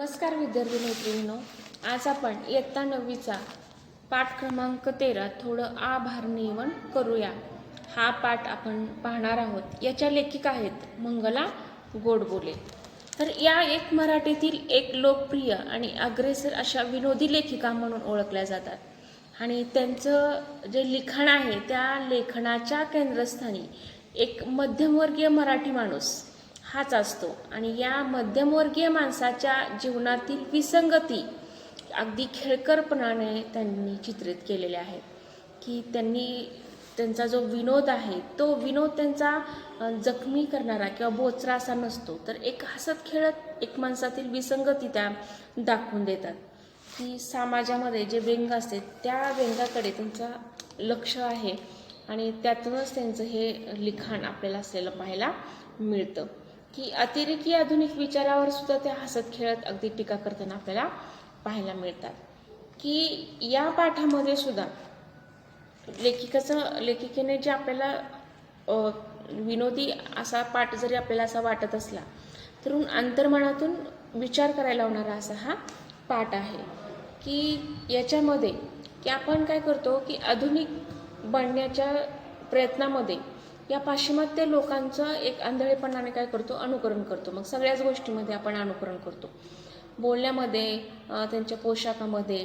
नमस्कार विद्यार्थी मैत्रिणींनो, आज आपण इयत्ता 9वीचा पाठ क्रमांक 13 थोडं आभारनियमन करूया हा पाठ आपण पाहणार आहोत। याच्या लेखिका आहेत मंगला गोडबोले। तर या एक मराठीतील एक लोकप्रिय आणि अग्रेसर अशा विनोदी लेखिका म्हणून ओळखल्या जातात आणि त्यांचं जे लिखाण आहे त्या लेखनाच्या केंद्रस्थानी एक मध्यमवर्गीय मराठी माणूस हाच असतो आणि या मध्यमवर्गीय माणसाच्या जीवनातील विसंगती अगदी खेळकरपणाने त्यांनी चित्रित केलेले आहेत की त्यांचा जो विनोद आहे तो विनोद त्यांचा जखमी करणारा किंवा बोचरा असा नसतो, तर एक हसत खेळत एक माणसातील विसंगती त्या दाखवून देतात की समाजामध्ये जे व्यंग असते त्या व्यंगाकडे त्यांचं लक्ष आहे आणि त्यातूनच त्यांचं हे लिखाण आपल्याला असलेलं पाहायला मिळतं की अतिरेकी आधुनिक विचारावर सुद्धा ते हसत खेळत अगदी टीका करताना आपल्याला पाहायला मिळतात की या पाठामध्ये सुद्धा लेखिकेने जे आपल्याला विनोदी असा पाठ जरी आपल्याला असा वाटत असला तर अंतर्मनातून विचार करायला लावणारा असा हा पाठ आहे की याच्यामध्ये की आपण काय करतो की आधुनिक बनण्याच्या प्रयत्नामध्ये या पाश्चिमात्य लोकांचं एक आंधळेपणाने काय करतो अनुकरण करतो। मग सगळ्याच गोष्टीमध्ये आपण अनुकरण करतो, बोलण्यामध्ये, त्यांच्या पोशाखामध्ये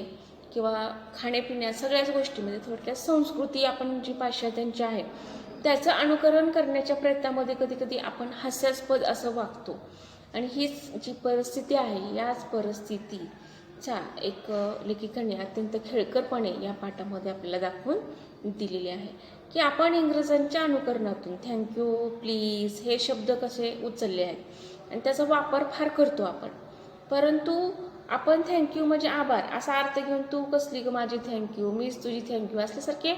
किंवा खाण्यापिण्यात, सगळ्याच गोष्टीमध्ये थोडक्यात संस्कृती आपण जी पाश्चात्यांची आहे त्याचं अनुकरण करण्याच्या प्रयत्नामध्ये कधी कधी आपण हास्यास्पद असं वागतो आणि हीच जी परिस्थिती आहे याच परिस्थितीचा एक लेखिकाने अत्यंत खेळकरपणे या पाठामध्ये आपल्याला दाखवून दिलेली आहे की आपण इंग्रजांच्या अनुकरणातून थँक्यू, प्लीज हे शब्द कसे उचलले आहेत आणि त्याचा वापर फार करतो आपण, परंतु आपण थँक्यू म्हणजे आभार असा अर्थ घेऊन तू कसली ग माझी थँक्यू, मीच तुझी थँक्यू असल्यासारखे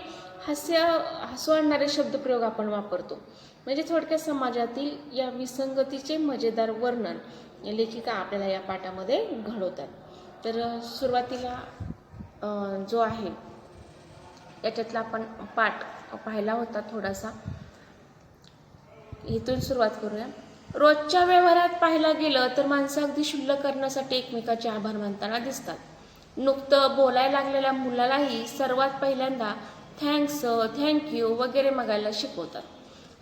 हसू आणणारे शब्दप्रयोग आपण वापरतो। म्हणजे थोडक्यात समाजातील या विसंगतीचे मजेदार वर्णन लेखिका आपल्याला या पाठामध्ये घडवतात। तर सुरुवातीला जो आहे याच्यातला आपण पाठ पाहिला होता थोडासा, इथून सुरुवात करूया। रोजच्या व्यवहारात पाहायला गेलं तर माणसं अगदी क्षुल्लक करण्यासाठी एकमेकाचे आभार मानताना दिसतात। नुकतं बोलायला लागलेल्या मुलालाही सर्वात पहिल्यांदा थँक्स, थँक्यू वगैरे मागायला शिकवतात।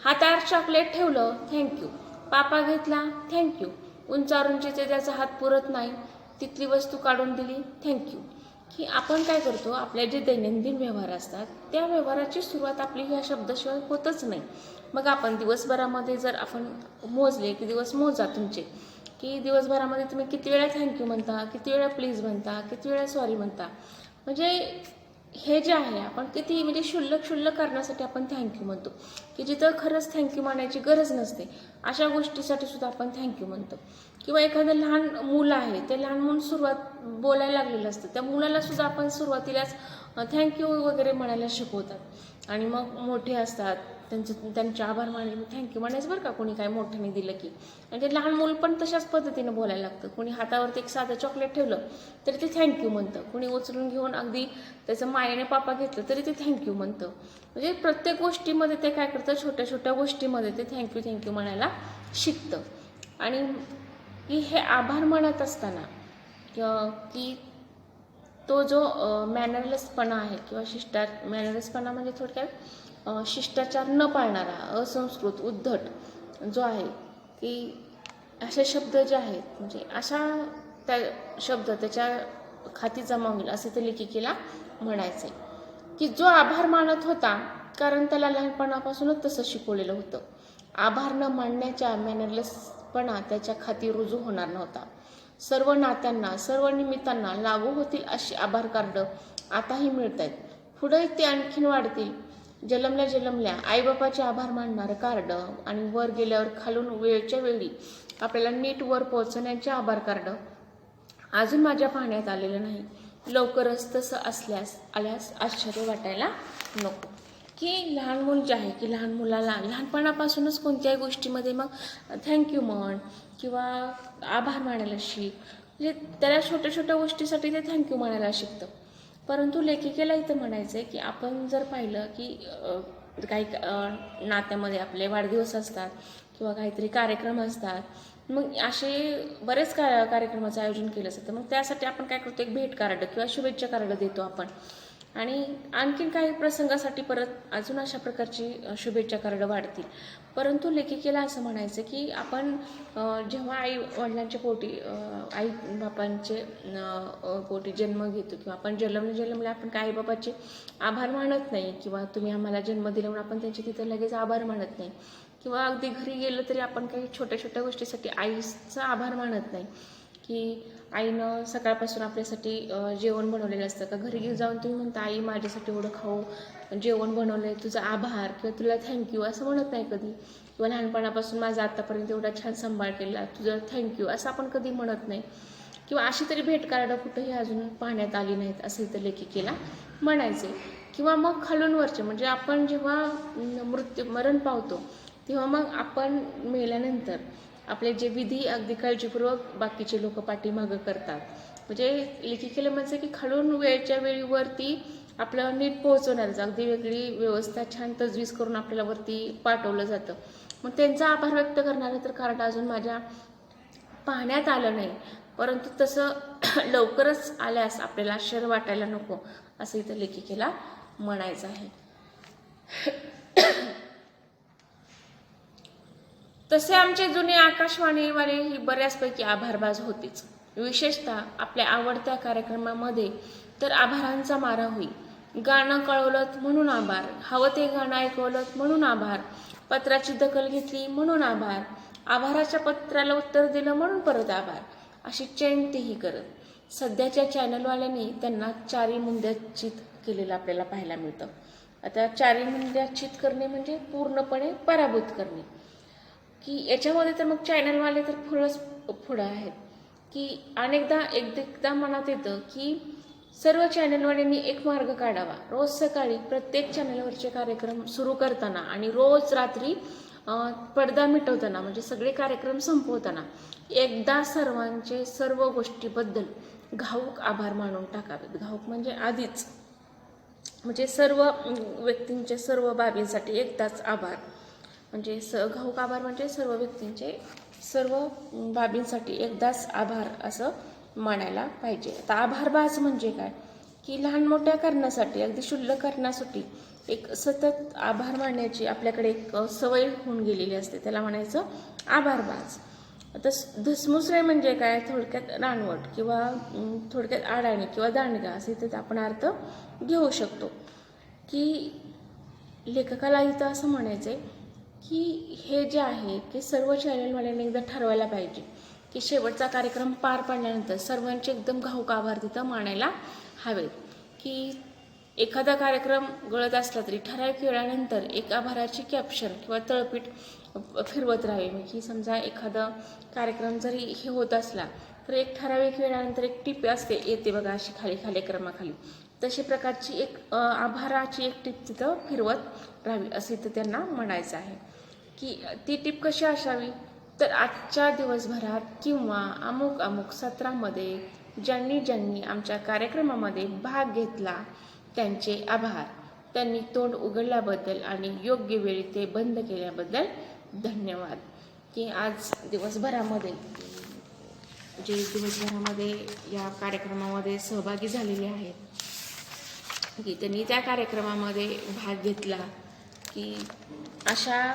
हातावर चॉकलेट ठेवलं थँक्यू, पापा घेतला थँक्यू, उंचारूंचीचे त्याचा हात पुरत नाही तिथली वस्तू काढून दिली थँक्यू। की आपण काय करतो, आपले जे दैनंदिन व्यवहार असतात त्या व्यवहाराची सुरुवात आपली ह्या शब्दाशिवाय होतच नाही। मग आपण दिवसभरामध्ये जर आपण मोजले की दिवस मोजा तुमचे की दिवसभरामध्ये तुम्ही किती वेळा थँक्यू म्हणता, किती वेळा प्लीज म्हणता, किती वेळा सॉरी म्हणता, म्हणजे हे जे आहे आपण किती म्हणजे क्षुल्लक करण्यासाठी आपण थँक्यू म्हणतो की जिथं खरंच थँक्यू म्हणायची गरज नसते अशा गोष्टीसाठी सुद्धा आपण थँक्यू म्हणतो। किंवा एखादं लहान मुलं आहे, ते लहान मुलं सुरुवात बोलायला लागलेलं असतं, त्या मुलाला सुद्धा आपण सुरुवातीलाच थँक्यू वगैरे म्हणायला शिकवतात आणि मग मोठे असतात त्यांचे आभार मानायला थँक्यू म्हणायचं बरं का, कोणी काय मोठ्याने दिलं की, म्हणजे लहान मुलं पण तशाच पद्धतीने बोलायला लागतं। कोणी हातावरती एक साधं चॉकलेट ठेवलं तरी ते थँक्यू म्हणतं, कोणी उचलून घेऊन अगदी त्याचं मायेने पापा घेतलं तरी ते थँक्यू म्हणतं। म्हणजे प्रत्येक गोष्टीमध्ये ते काय करतं, छोट्या छोट्या गोष्टीमध्ये ते थँक्यू म्हणायला शिकतं। आणि की हे आभार मानत असताना की तो जो मॅनरलेसपणा आहे किंवा मॅनरलेसपणा म्हणजे थोडक्यात शिष्टाचार न पाळणारा, असंस्कृत, उद्धट जो आहे की असे शब्द जे आहेत म्हणजे अशा त्या शब्द त्याच्या खाती जमा होईल असे ते लेखिकेला म्हणायचे की जो आभार मानत होता कारण त्याला लहानपणापासूनच तसं शिकवलेलं होतं, आभार न मानण्याच्या मॅनरलेसपणा त्याच्या खाती रुजू होणार नव्हता। सर्व नात्यांना, सर्व निमित्तांना लागू होतील अशी आभार कार्ड आताही मिळत आहेत, पुढे ते आणखीन वाढतील। जन्मल्या आईबापाचे आभार मानणारं कार्ड आणि वर गेल्यावर खालून वेळच्या वेळी आपल्याला नीट वर पोहोचण्याचे आभार कार्ड अजून माझ्या पाहण्यात आलेलं नाही, लवकरच तसं आल्यास आश्चर्य वाटायला नको। की लहान मुल जे आहे की लहान मुलाला लहानपणापासूनच कोणत्याही गोष्टीमध्ये मग थँक्यू म्हण किंवा आभार मानायला शिक, म्हणजे त्याला छोट्या छोट्या गोष्टीसाठी ते थँक्यू म्हणायला शिकतं। परंतु लेखिकेला इथं म्हणायचं आहे की आपण जर पाहिलं की काही नात्यामध्ये आपले वाढदिवस असतात किंवा काहीतरी कार्यक्रम असतात मग असे बरेच कार्यक्रमाचं आयोजन केलं जातं. मग त्यासाठी आपण काय करतो, एक भेट कार्ड किंवा शुभेच्छा कार्ड देतो आपण. आणि आणखीन काही प्रसंगासाठी परत अजून अशा प्रकारची शुभेच्छा कार्ड वाढतील. परंतु लेखिकेला असं म्हणायचं की आपण जेव्हा आई वडिलांच्या पोटी आई बापांचे पोटी जन्म घेतो किंवा आपण जन्मले आपण काय आई बाबाचे आभार मानत नाही, किंवा तुम्ही आम्हाला जन्म दिला म्हणून आपण त्यांचे तिथं लगेच आभार मानत नाही, किंवा अगदी घरी गेलं तरी आपण काही छोट्या छोट्या गोष्टीसाठी आईचा आभार मानत नाही, की आईनं सकाळपासून आपल्यासाठी जेवण बनवलेलं असतं का, घरी जाऊन तुम्ही म्हणता आई माझ्यासाठी एवढं खाऊ जेवण बनवलं आहे, तुझा आभार किंवा तुला थँक्यू असं म्हणत नाही कधी. किंवा लहानपणापासून माझा आतापर्यंत एवढा छान सांभाळ केला, तुझं थँक्यू असं आपण कधी म्हणत नाही. किंवा अशी तरी भेट कार्ड कुठंही अजून पाहण्यात आली नाहीत असं इथं लेखिकेला म्हणायचे. किंवा मग खालून वरचे म्हणजे आपण जेव्हा मरण पावतो तेव्हा मग आपण मेल्यानंतर आपले जे विधी अगदी काळजीपूर्वक बाकीचे लोक पाठीमागं करतात. म्हणजे लेखिकेला म्हणजे की खालून वेळच्या वेळीवरती आपलं नीट पोहोचवणारच अगदी वेगळी व्यवस्था छान तजवीज करून आपल्याला वरती पाठवलं जातं. मग त्यांचा आभार व्यक्त करणारं तर कार्ड अजून माझ्या पाहण्यात आलं नाही, परंतु तसं लवकरच आल्यास आपल्याला आश्चर्य वाटायला नको असं इथं लेखिकेला म्हणायचं आहे. तसे आमचे जुने आकाशवाणीवाले ही बऱ्याचपैकी आभारबाज होतेच. विशेषतः आपल्या आवडत्या कार्यक्रमामध्ये तर आभारांचा मारा होई. गाणं कळवलंत म्हणून आभार, हवं ते गाणं ऐकवलं म्हणून आभार, पत्राची दखल घेतली म्हणून आभार, आभाराच्या पत्राला उत्तर दिलं म्हणून परत आभार, अशी चैन तेही करत. सध्याच्या चॅनलवाल्यांनी त्यांना चारी मुंद्यात चित केलेलं आपल्याला पाहायला मिळतं. आता चारी मुंद्यात चित करणे म्हणजे पूर्णपणे पराभूत करणे, की याच्यामध्ये तर मग चॅनलवाले तर पुढं आहेत. की एकदा मनात येतं की सर्व चॅनलवाल्यांनी एक मार्ग काढावा. रोज सकाळी प्रत्येक चॅनलवरचे कार्यक्रम सुरू करताना आणि रोज रात्री पडदा मिटवताना म्हणजे सगळे कार्यक्रम संपवताना एकदा सर्वांचे सर्व गोष्टीबद्दल घाऊक आभार मानून टाकावेत. घाऊक म्हणजे आधीच, म्हणजे सर्व व्यक्तींचे सर्व बाबींसाठी एकदाच आभार. म्हणजे घाऊक आभार म्हणजे सर्व व्यक्तींचे सर्व बाबींसाठी एकदाच आभार असं मानायला पाहिजे. आता आभारबाज म्हणजे काय, की लहान मोठ्या कारणासाठी अगदी क्षुल्लक कारणासाठी एक सतत आभार मानण्याची आपल्याकडे एक सवय होऊन गेलेली असते, त्याला म्हणायचं आभारबाज. आता धसमुसळे म्हणजे काय, थोडक्यात रानवट किंवा थोडक्यात अडाणी किंवा दांडगा असे तर आपण अर्थ घेऊ शकतो. की लेखकाला इथं असं म्हणायचं आहे की हे जे आहे की सर्व चॅनलवाल्यांनी एकदा ठरवायला पाहिजे की शेवटचा कार्यक्रम पार पाडल्यानंतर सर्वांचे एकदम घाऊक आभार तिथं मानायला हवेत. की एखादा कार्यक्रम गळत असला तरी ठराविक वेळानंतर एक आभाराची कॅप्शन किंवा तळपीट फिरवत राहावी. म्हणजे समजा एखादा कार्यक्रम जरी हे होत असला तर एक ठराविक वेळानंतर एक टिप असते येते बघा अशी खाली क्रमाखाली, तशी प्रकारची एक आभाराची एक टिप तिथं फिरवत राहावी असं इथं त्यांना म्हणायचं आहे. की ती टिप कशी असावी, तर आजच्या दिवसभरात किंवा अमुक सत्रामध्ये ज्यांनी आमच्या कार्यक्रमामध्ये भाग घेतला त्यांचे आभार, त्यांनी तोंड उघडल्याबद्दल आणि योग्य वेळी ते बंद केल्याबद्दल धन्यवाद. की आज दिवसभरामध्ये या कार्यक्रमामध्ये सहभागी झालेले आहेत की त्यांनी त्या कार्यक्रमामध्ये भाग घेतला, की अशा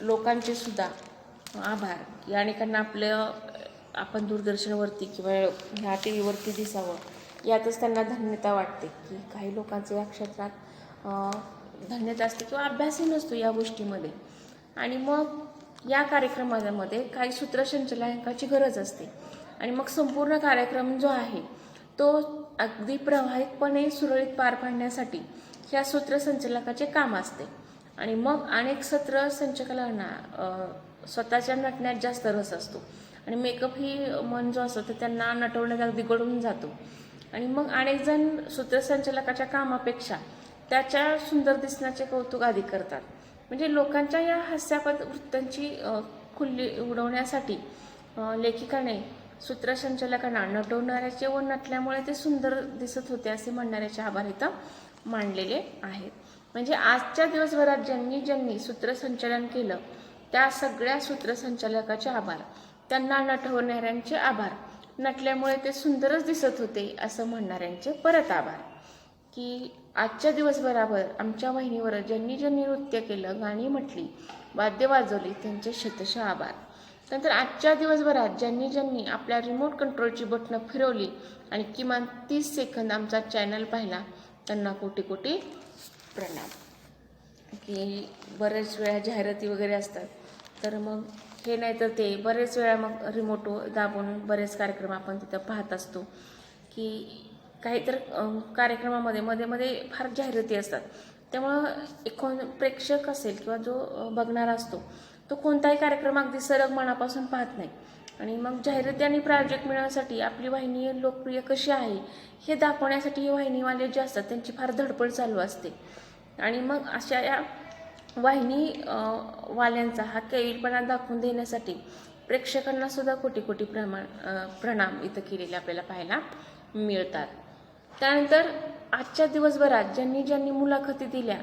लोकांचे सुद्धा आभार. की अनेकांना आपण दूरदर्शनवरती किंवा ह्या टी व्हीवरती दिसावं यातच त्यांना धन्यता वाटते. की काही लोकांचे या क्षेत्रात धन्यता असते किंवा अभ्यासही नसतो या गोष्टीमध्ये, आणि मग या कार्यक्रमामध्ये काही सूत्रसंचालकाची गरज असते आणि मग संपूर्ण कार्यक्रम जो आहे तो अगदी प्रभावीपणे सुरळीत पार पाडण्यासाठी ह्या सूत्रसंचालकाचे काम असते. आणि मग अनेक सूत्रसंचालकांना स्वतःच्या नटण्यात जास्त रस असतो आणि मेकअप ही मन जो असतो तर त्यांना नटवण्यात अगदी गळून जातो. आणि मग अनेक जण सूत्रसंचालकाच्या कामापेक्षा त्याच्या सुंदर दिसण्याचे कौतुक आधी करतात. म्हणजे लोकांच्या या हास्यास्पद वृत्तांची खुल्ली उडवण्यासाठी लेखिकाने सूत्रसंचालकांना नटवणाऱ्याचे व नटल्यामुळे ते सुंदर दिसत होते असे म्हणणाऱ्याचे आभार इथं मांडलेले आहेत. म्हणजे आजच्या दिवसभरात ज्यांनी सूत्रसंचालन केलं त्या सगळ्या सूत्रसंचालकाचे आभार. त्यांना नटवणाऱ्यांचे आभार, नटल्यामुळे ते सुंदरच दिसत होते असं म्हणणाऱ्यांचे परत आभार, की आजच्या दिवसभरावर आमच्या वाहिनीवर ज्यांनी ज्यांनी नृत्य केलं, गाणी म्हटली, वाद्य वाजवली, त्यांचे शतशः आभार. नंतर आजच्या दिवसभरात ज्यांनी ज्यांनी आपल्या रिमोट कंट्रोलची बटणं फिरवली आणि किमान 30 सेकंद आमचा चॅनल पाहिला, त्यांना कोटी कोटी प्रणाम. की बरेच वेळा जाहिराती वगैरे असतात, तर मग हे नाही तर ते बरेच वेळा मग रिमोट दाबून बरेच कार्यक्रम आपण तिथं पाहत असतो, की काहीतरी कार्यक्रमामध्ये मध्ये मध्ये फार जाहिराती असतात. त्यामुळं प्रेक्षक असेल किंवा जो बघणारा असतो तो कोणताही कार्यक्रम अगदी सरळ मनापासून पाहत नाही. आणि मग जाहिराती आणि प्रायोजक मिळवण्यासाठी आपली वाहिनी लोकप्रिय कशी आहे हे दाखवण्यासाठी ही वाहिनीवाले जे असतात त्यांची फार धडपड चालू असते. आणि मग अशा या वाहिनी वाल्यांचा हा कैवीरपणा दाखवून देण्यासाठी प्रेक्षकांना सुद्धा कोटी कोटी प्रणाम इथं केलेले आपल्याला पाहायला मिळतात. त्यानंतर आजच्या दिवसभरात ज्यांनी ज्यांनी मुलाखती दिल्या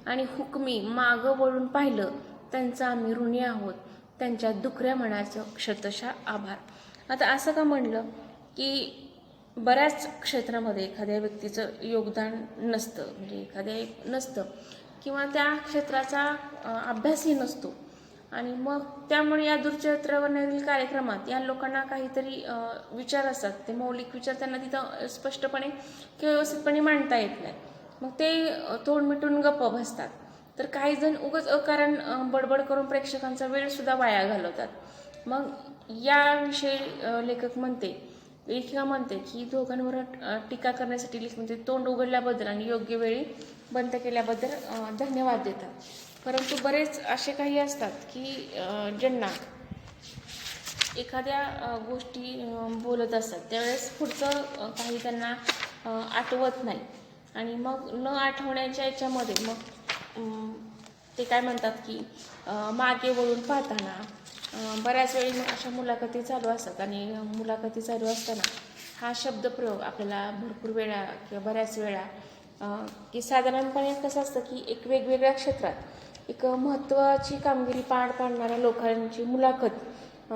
आणि हुकमी मागं वळून पाहिलं, त्यांचा आम्ही ऋणी आहोत. त्यांच्या दुखऱ्या मनाचं शतशः आभार. आता असं का म्हणलं, की बऱ्याच क्षेत्रामध्ये एखाद्या व्यक्तीचं योगदान नसतं, म्हणजे एखाद्या नसतं किंवा त्या क्षेत्राचा अभ्यासही नसतो. आणि मग त्यामुळे या दूरचित्रवाणीवरील कार्यक्रमात या लोकांना काहीतरी विचार असतात, ते मौलिक विचार त्यांना तिथं स्पष्टपणे किंवा व्यवस्थितपणे मांडता येत नाही. मग ते तोंड मिटून गप्प बसतात. तर काही जण उगाच अकारण बडबड करून प्रेक्षकांचा वेळसुद्धा वाया घालवतात. मग याविषयी लेखिका म्हणते की दोघांवर टीका करण्यासाठी लेखक म्हणते तोंड उघडल्याबद्दल आणि योग्य वेळी बंद केल्याबद्दल धन्यवाद देतात. परंतु बरेच असे काही असतात की ज्यांना एखाद्या गोष्टी बोलत असतात त्यावेळेस पुढचं काही त्यांना आठवत नाही. आणि मग न आठवण्याच्या याच्यामध्ये मग ते काय म्हणतात की मागे वळून पाहताना बऱ्याच वेळी मग अशा मुलाखती चालू असतात. आणि मुलाखती चालू असताना हा शब्दप्रयोग आपल्याला भरपूर वेळा किंवा बऱ्याच वेळा की साधारणपणे कसं असतं की एक वेगवेगळ्या क्षेत्रात एक महत्त्वाची कामगिरी पार पाडणाऱ्या लोकांची मुलाखत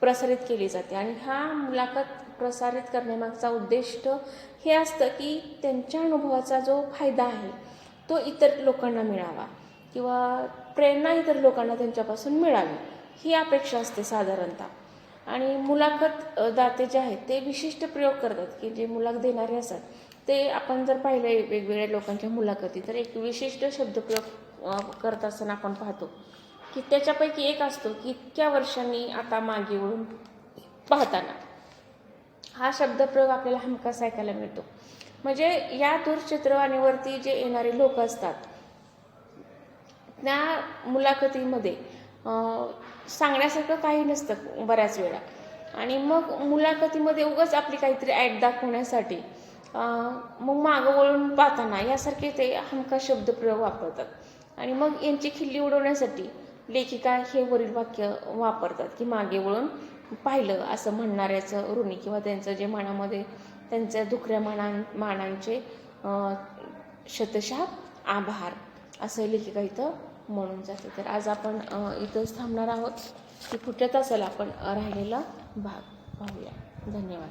प्रसारित केली जाते. आणि हा मुलाखत प्रसारित करण्यामागचा उद्दिष्ट हे असतं की त्यांच्या अनुभवाचा जो फायदा आहे तो इतर लोकांना मिळावा किंवा प्रेरणा इतर लोकांना त्यांच्यापासून मिळावी, ही अपेक्षा असते साधारणतः. आणि मुलाखत दाते जे आहेत ते विशिष्ट प्रयोग करतात, की जे मुलाखत देणारे असतात ते आपण जर पाहिले वेगवेगळ्या लोकांच्या मुलाखती, तर एक विशिष्ट शब्दप्रयोग करत असताना आपण पाहतो की त्याच्यापैकी एक असतो की इतक्या वर्षांनी आता मागे वळून पाहताना, हा शब्दप्रयोग आपल्याला हमखास ऐकायला मिळतो. म्हणजे या दूरचित्रवाणीवरती जे येणारे लोक असतात त्या मुलाखतीमध्ये सांगण्यासारखं काही नसतं बऱ्याच वेळा. आणि मग मुलाखतीमध्ये उगाच आपली काहीतरी ॲड दाखवण्यासाठी मग मागं वळून पाहताना यासारखे ते हमखास शब्दप्रयोग वापरतात. आणि मग यांची खिल्ली उडवण्यासाठी लेखिका हे वरील वाक्य वापरतात की मागे वळून पाहिलं असं म्हणणाऱ्याचं ऋणी किंवा त्यांचं जे मनामध्ये त्यांच्या दुखऱ्या मानांचे शतशः आभार असं लेखिका इथं म्हणून जाते. तर आज आपण इथंच थांबणार आहोत की पुढच्या तासाला आपण राहिलेला भाग पाहूया. धन्यवाद.